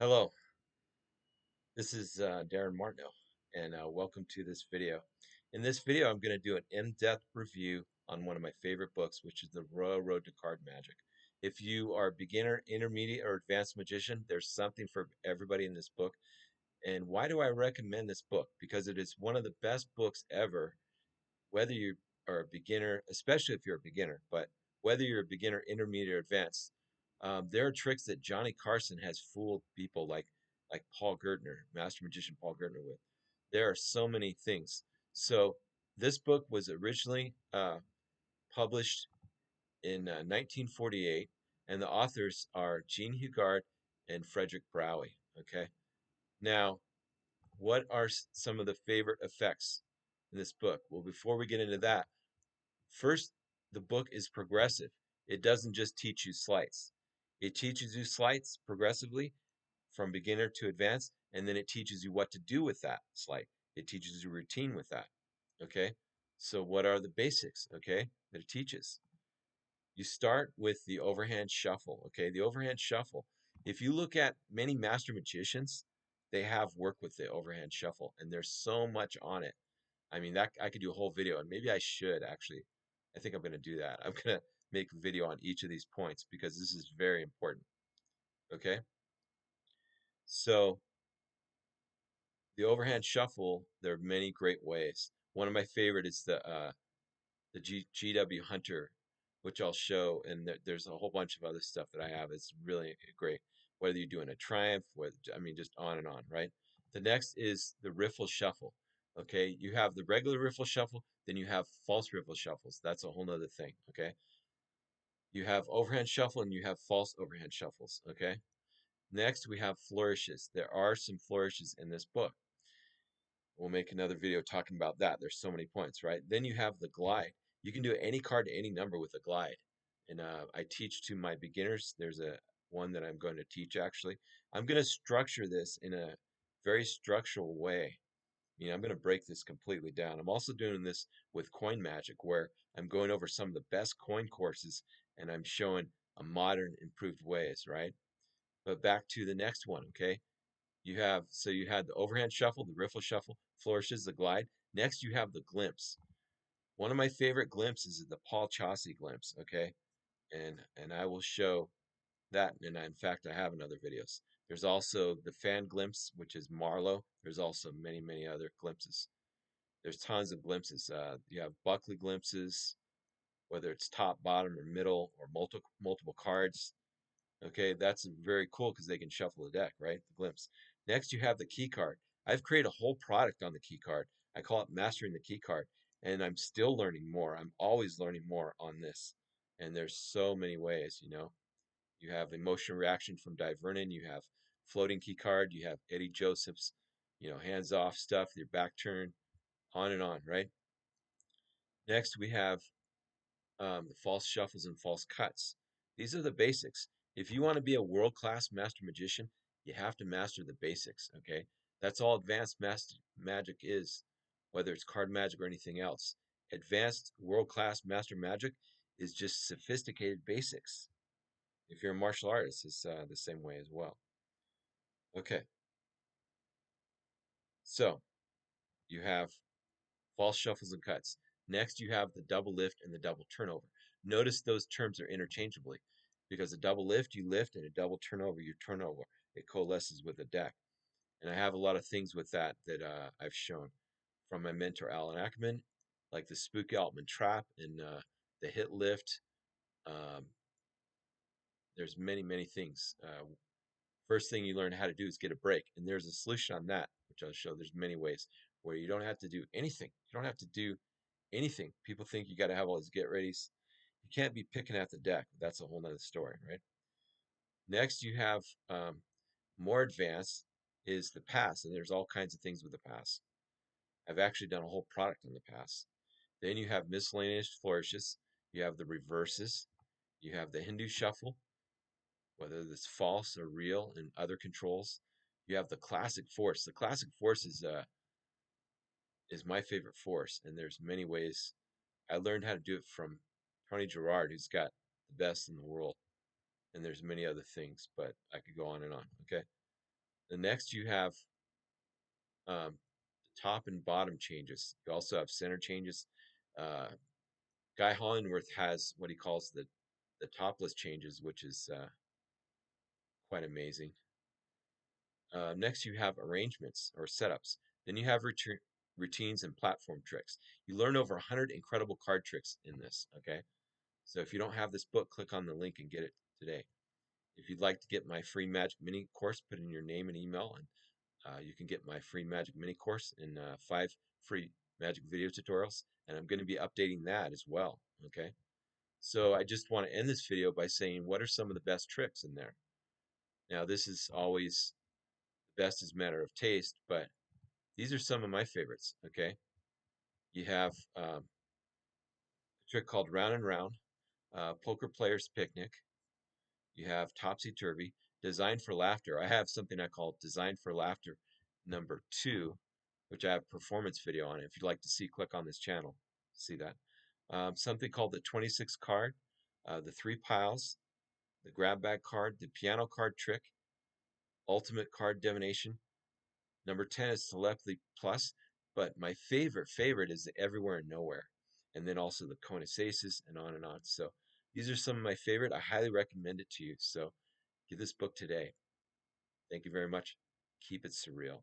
Hello, this is Darin Martineau, and welcome to this video. In this video, I'm going to do an in-depth review on one of my favorite books, which is The Royal Road to Card Magic. If you are a beginner, intermediate, or advanced magician, there's something for everybody in this book. And why do I recommend this book? Because it is one of the best books ever, whether you are a beginner, especially if you're a beginner, but whether you're a beginner, intermediate, or advanced, there are tricks that Johnny Carson has fooled people like Paul Gertner, Master Magician Paul Gertner with. There are so many things. So this book was originally published in 1948, and the authors are Jean Hugard and Frederick Browie. Okay, now what are some of the favorite effects in this book? Well, before we get into that, first, the book is progressive. It doesn't just teach you sleights. It teaches you sleights progressively from beginner to advanced, and then it teaches you what to do with that sleight. It teaches you routine with that. Okay? So what are the basics, okay, that it teaches? You start with the overhand shuffle, okay? The overhand shuffle. If you look at many master magicians, they have work with the overhand shuffle, and there's so much on it. I mean, that I could do a whole video, and maybe I should actually. I think I'm going to do that. I'm going to make a video on each of these points because this is very important. Okay? So, the overhand shuffle, there are many great ways. One of my favorite is the GW Hunter, which I'll show, and there's a whole bunch of other stuff that I have. It's really great. Whether you're doing a triumph, I mean, just on and on, right? The next is the riffle shuffle. Okay, you have the regular riffle shuffle, then you have false riffle shuffles. That's a whole nother thing. Okay, you have overhand shuffle and you have false overhand shuffles. Okay, next we have flourishes. There are some flourishes in this book. We'll make another video talking about that. There's so many points, right? Then you have the glide. You can do any card to any number with a glide. And I teach to my beginners. There's a one that I'm going to teach actually. I'm going to structure this in a very structural way. I'm going to break this completely down. I'm also doing this with coin magic, where I'm going over some of the best coin courses and I'm showing a modern, improved ways, right? But back to the next one, okay? You had the overhand shuffle, the riffle shuffle, flourishes, the glide. Next, you have the glimpse. One of my favorite glimpses is the Paul Chaucy glimpse, okay? And I will show that, and in fact, I have in other videos. There's also the fan glimpse, which is Marlowe. There's also many other glimpses. There's tons of glimpses. You have Buckley glimpses, whether it's top, bottom, or middle, or multiple cards. Okay, that's very cool because they can shuffle the deck, right? The glimpse. Next, you have the key card. I've created a whole product on the key card. I call it Mastering the Key Card, and I'm still learning more. I'm always learning more on this, and there's so many ways. You have emotion reaction from Di Vernon. You have floating key card. You have Eddie Joseph's, hands off stuff, your back turn, on and on, right? Next, we have the false shuffles and false cuts. These are the basics. If you want to be a world class master magician, you have to master the basics, okay? That's all advanced master magic is, whether it's card magic or anything else. Advanced world class master magic is just sophisticated basics. If you're a martial artist, it's the same way as well. Okay, so you have false shuffles and cuts. Next, you have the double lift and the double turnover. Notice those terms are interchangeably because a double lift, you lift, and a double turnover, you turn over. It coalesces with a deck. And I have a lot of things with that I've shown from my mentor, Allan Ackerman, like the Spooky Altman trap and the hit lift. Um, there's many things. First thing you learn how to do is get a break. And there's a solution on that, which I'll show. There's many ways where you don't have to do anything. You don't have to do anything. People think you got to have all these get readies. You can't be picking at the deck. That's a whole nother story, right? Next, you have more advanced is the pass, and there's all kinds of things with the pass. I've actually done a whole product on the pass. Then you have miscellaneous flourishes. You have the reverses. You have the Hindu shuffle, whether it's false or real, and other controls. You have the classic force. The classic force is my favorite force, and there's many ways. I learned how to do it from Tony Gerard, who's got the best in the world, and there's many other things, but I could go on and on. Okay, The next you have the top and bottom changes. You also have center changes. Uh, Guy Hollingworth has what he calls the topless changes, which is quite amazing. Next, you have arrangements or setups. Then you have routines and platform tricks. You learn over 100 incredible card tricks in this, okay? So if you don't have this book, click on the link and get it today. If you'd like to get my free Magic Mini course, put in your name and email, and you can get my free Magic Mini course in 5 free Magic video tutorials. And I'm going to be updating that as well, okay? So I just want to end this video by saying, what are some of the best tricks in there? Now, this is always the best is a matter of taste, but these are some of my favorites, okay? You have a trick called Round and Round, Poker Player's Picnic. You have Topsy Turvy, Designed for Laughter. I have something I call Designed for Laughter #2, which I have a performance video on. If you'd like to see, click on this channel. See that. Something called the 26 card, the 3 piles, the grab bag card, the piano card trick, ultimate card divination. #10 is Telepathy Plus, but my favorite is the Everywhere and Nowhere, and then also the Conus Aces and on and on. So these are some of my favorite. I highly recommend it to you. So get this book today. Thank you very much. Keep it surreal.